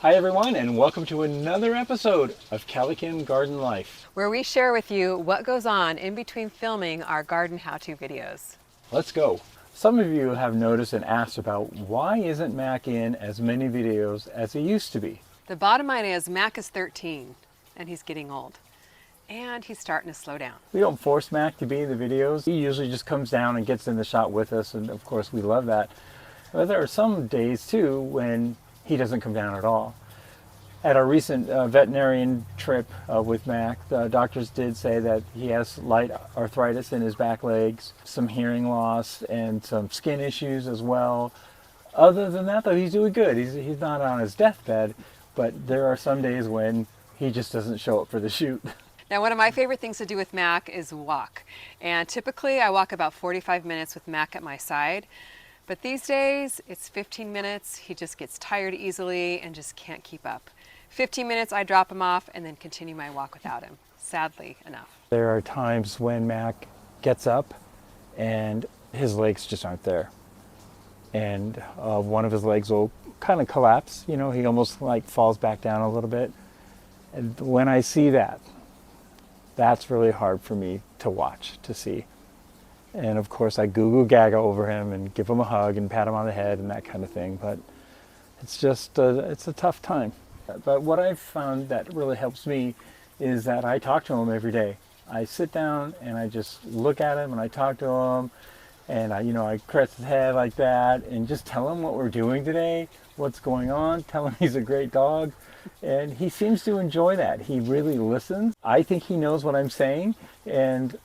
Hi everyone, and welcome to another episode of CaliKim Garden Life, where we share with you what goes on in between filming our garden how-to videos. Let's go. Some of you have noticed and asked about why isn't Mac in as many videos as he used to be. The bottom line is Mac is 13 and he's getting old and he's starting to slow down. We don't force Mac to be in the videos. He usually just comes down and gets in the shot with us, and of course we love that. But there are some days too when he doesn't come down at all. At our recent veterinarian trip with Mac, the doctors did say that he has light arthritis in his back legs, some hearing loss, and some skin issues as well. Other than that, though, he's doing good. He's not on his deathbed, but there are some days when he just doesn't show up for the shoot. Now, one of my favorite things to do with Mac is walk. And typically I walk about 45 minutes with Mac at my side. But these days it's 15 minutes. He just gets tired easily and just can't keep up. 15 minutes, I drop him off and then continue my walk without him, sadly enough. There are times when Mac gets up and his legs just aren't there. And one of his legs will kind of collapse. You know, he almost like falls back down a little bit. And when I see that, that's really hard for me to watch, to see. And of course I Goo Goo Gaga over him and give him a hug and pat him on the head and that kind of thing. But it's just, it's a tough time. But what I've found that really helps me is that I talk to him every day. I sit down and I just look at him and I talk to him, and I caress his head like that and just tell him what we're doing today, what's going on, tell him he's a great dog. And he seems to enjoy that. He really listens. I think he knows what I'm saying, and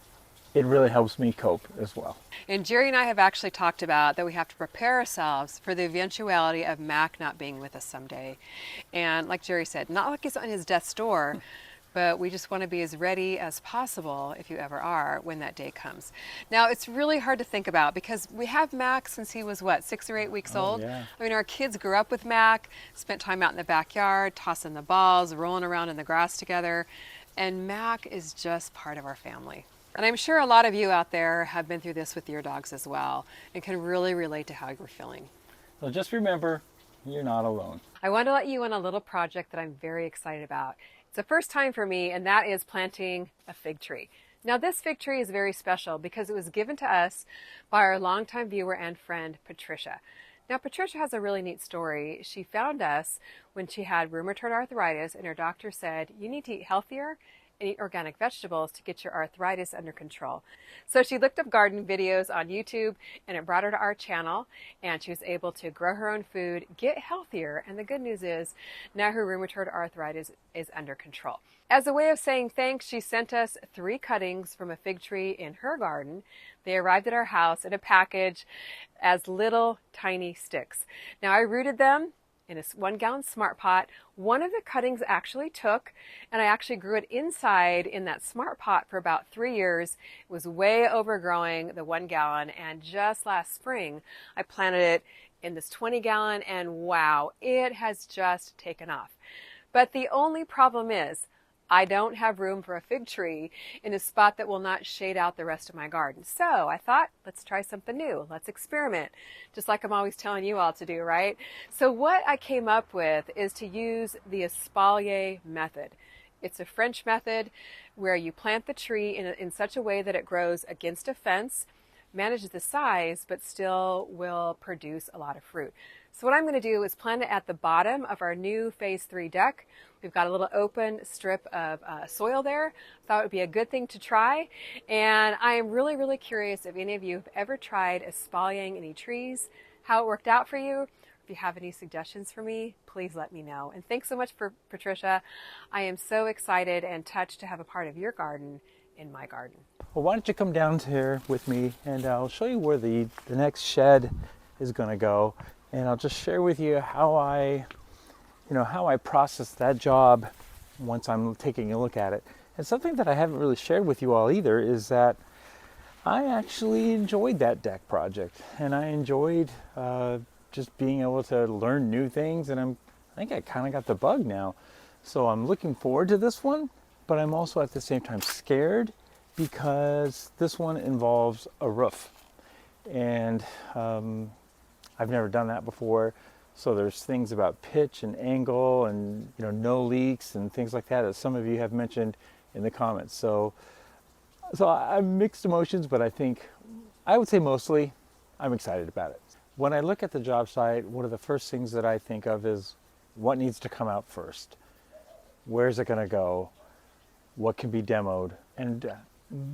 it really helps me cope as well. And Jerry and I have actually talked about that we have to prepare ourselves for the eventuality of Mac not being with us someday. And like Jerry said, not like it's on his death's door, but we just want to be as ready as possible, if you ever are, when that day comes. Now, it's really hard to think about because we have Mac since he was, 6 or 8 weeks old? Yeah. I mean, our kids grew up with Mac, spent time out in the backyard, tossing the balls, rolling around in the grass together, and Mac is just part of our family. And I'm sure a lot of you out there have been through this with your dogs as well and can really relate to how you're feeling. So just remember, you're not alone. I want to let you in a little project that I'm very excited about. It's the first time for me, and that is planting a fig tree. Now, this fig tree is very special because it was given to us by our longtime viewer and friend, Patricia. Now, Patricia has a really neat story. She found us when she had rheumatoid arthritis, and her doctor said, you need to eat healthier and eat organic vegetables to get your arthritis under control. So she looked up garden videos on YouTube, and it brought her to our channel, and she was able to grow her own food, get healthier, and the good news is now her rheumatoid arthritis is under control. As a way of saying thanks, she sent us 3 cuttings from a fig tree in her garden. They arrived at our house in a package as little tiny sticks. Now, I rooted them in a 1-gallon Smart Pot. One of the cuttings actually took, and I actually grew it inside in that Smart Pot for about 3 years. It was way overgrowing the 1 gallon, and just last spring I planted it in this 20-gallon, and wow, it has just taken off. But the only problem is I don't have room for a fig tree in a spot that will not shade out the rest of my garden. So I thought, let's try something new. Let's experiment, just like I'm always telling you all to do, right? So what I came up with is to use the espalier method. It's a French method where you plant the tree in such a way that it grows against a fence, manages the size, but still will produce a lot of fruit. So what I'm going to do is plant it at the bottom of our new Phase 3 deck. We've got a little open strip of soil there. Thought it would be a good thing to try. And I am really, really curious if any of you have ever tried espaliering any trees, how it worked out for you. If you have any suggestions for me, please let me know. And thanks so much for Patricia. I am so excited and touched to have a part of your garden in my garden. Well, why don't you come down here with me, and I'll show you where the next shed is going to go. And I'll just share with you how I process that job once I'm taking a look at it. And something that I haven't really shared with you all either is that I actually enjoyed that deck project, and I enjoyed just being able to learn new things, and I think I kind of got the bug now. So I'm looking forward to this one, but I'm also at the same time scared because this one involves a roof. And I've never done that before. So there's things about pitch and angle and no leaks and things like that that some of you have mentioned in the comments. So I have mixed emotions, but I would say mostly I'm excited about it. When I look at the job site, one of the first things that I think of is what needs to come out first. Where's it going to go? What can be demoed? And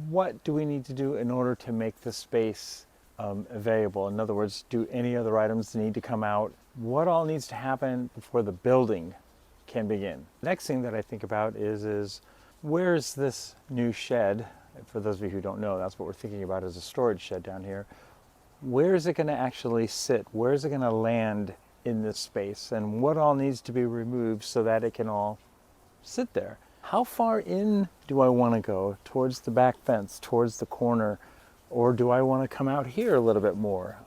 what do we need to do in order to make the space available? In other words, do any other items need to come out? What all needs to happen before the building can begin? The next thing that I think about is where's this new shed? For those of you who don't know, that's what we're thinking about, is a storage shed down here. Where is it going to actually sit? Where is it going to land in this space? And what all needs to be removed so that it can all sit there? How far in do I want to go? Towards the back fence, towards the corner, or do I want to come out here a little bit more?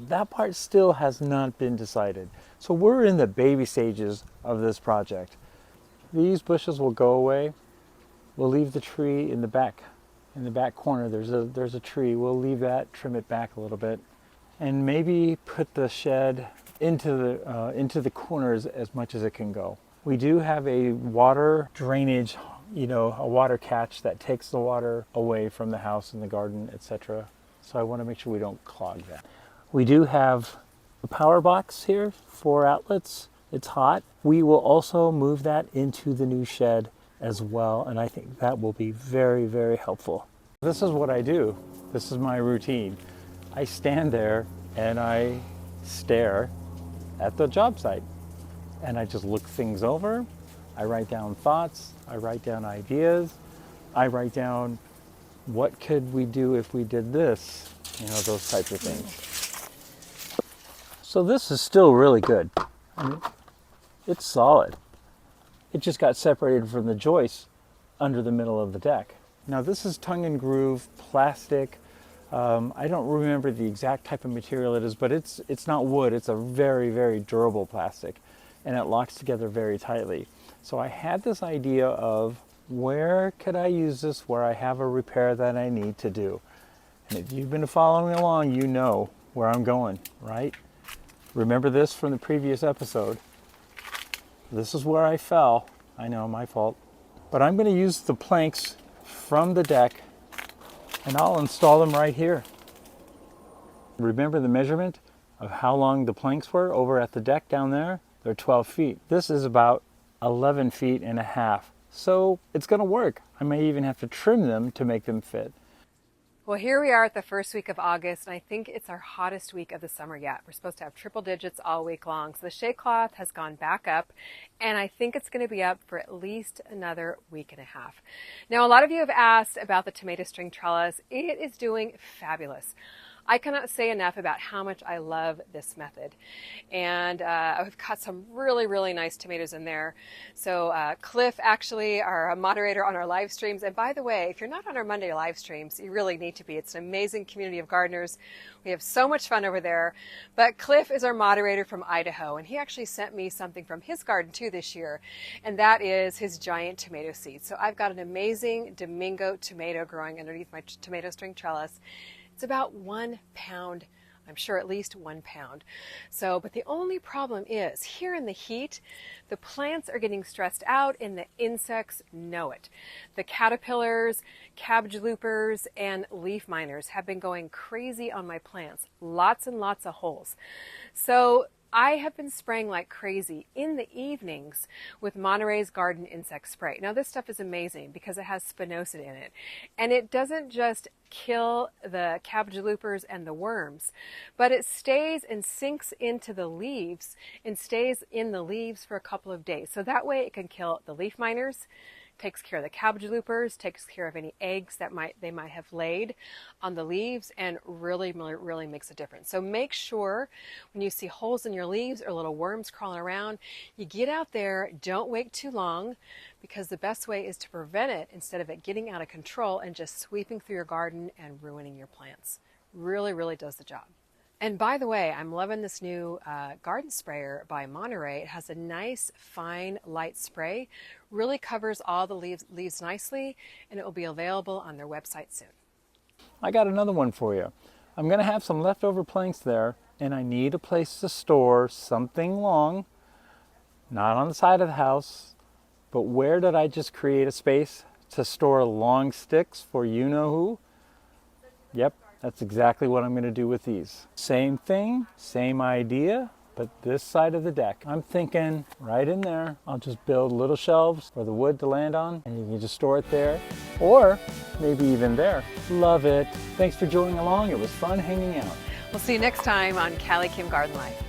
That part still has not been decided. So we're in the baby stages of this project. These bushes will go away. We'll leave the tree in the back corner. There's a tree. We'll leave that, trim it back a little bit, and maybe put the shed into the corners as much as it can go. We do have a water drainage, a water catch that takes the water away from the house and the garden, etc. So I want to make sure we don't clog that. We do have a power box here, 4 outlets. It's hot. We will also move that into the new shed as well, and I think that will be very, very helpful. This is what I do. This is my routine. I stand there and I stare at the job site and I just look things over. I write down thoughts, I write down ideas, I write down what could we do if we did this, those types of things. So this is still really good. I mean, it's solid. It just got separated from the joist under the middle of the deck. Now this is tongue and groove plastic. I don't remember the exact type of material it is, but it's not wood. It's a very, very durable plastic, and it locks together very tightly. So I had this idea of where could I use this where I have a repair that I need to do. And if you've been following along, you know where I'm going, right? Remember this from the previous episode. This is where I fell. I know, my fault. But I'm going to use the planks from the deck and I'll install them right here. Remember the measurement of how long the planks were over at the deck down there? They're 12 feet. This is about 11 feet and a half. So it's going to work. I may even have to trim them to make them fit. Well, here we are at the first week of August, and I think it's our hottest week of the summer yet. We're supposed to have triple digits all week long. So the shade cloth has gone back up, and I think it's going to be up for at least another week and a half. Now, a lot of you have asked about the tomato string trellis. It is doing fabulous. I cannot say enough about how much I love this method. And I've got some really, really nice tomatoes in there. So Cliff, actually, our moderator on our live streams. And by the way, if you're not on our Monday live streams, you really need to be. It's an amazing community of gardeners. We have so much fun over there. But Cliff is our moderator from Idaho, and he actually sent me something from his garden too this year, and that is his giant tomato seeds. So I've got an amazing Domingo tomato growing underneath my tomato string trellis. It's about 1 pound, I'm sure at least 1 pound. So, but the only problem is here in the heat, the plants are getting stressed out and the insects know it. The caterpillars, cabbage loopers, and leaf miners have been going crazy on my plants. Lots and lots of holes. So I have been spraying like crazy in the evenings with Monterey's Garden Insect Spray. Now this stuff is amazing because it has spinosad in it. And it doesn't just kill the cabbage loopers and the worms, but it stays and sinks into the leaves and stays in the leaves for a couple of days. So that way it can kill the leaf miners, takes care of the cabbage loopers, takes care of any eggs that they might have laid on the leaves, and really, really makes a difference. So make sure when you see holes in your leaves or little worms crawling around, you get out there, don't wait too long, because the best way is to prevent it instead of it getting out of control and just sweeping through your garden and ruining your plants. Really, really does the job. And by the way, I'm loving this new garden sprayer by Monterey. It has a nice, fine, light spray. Really covers all the leaves nicely, and it will be available on their website soon. I got another one for you. I'm going to have some leftover planks there and I need a place to store something long, not on the side of the house, but where did I just create a space to store long sticks for you know who? Yep, that's exactly what I'm going to do with these. Same thing, same idea, but this side of the deck. I'm thinking right in there, I'll just build little shelves for the wood to land on, and you can just store it there, or maybe even there. Love it. Thanks for joining along. It was fun hanging out. We'll see you next time on CaliKim Garden Life.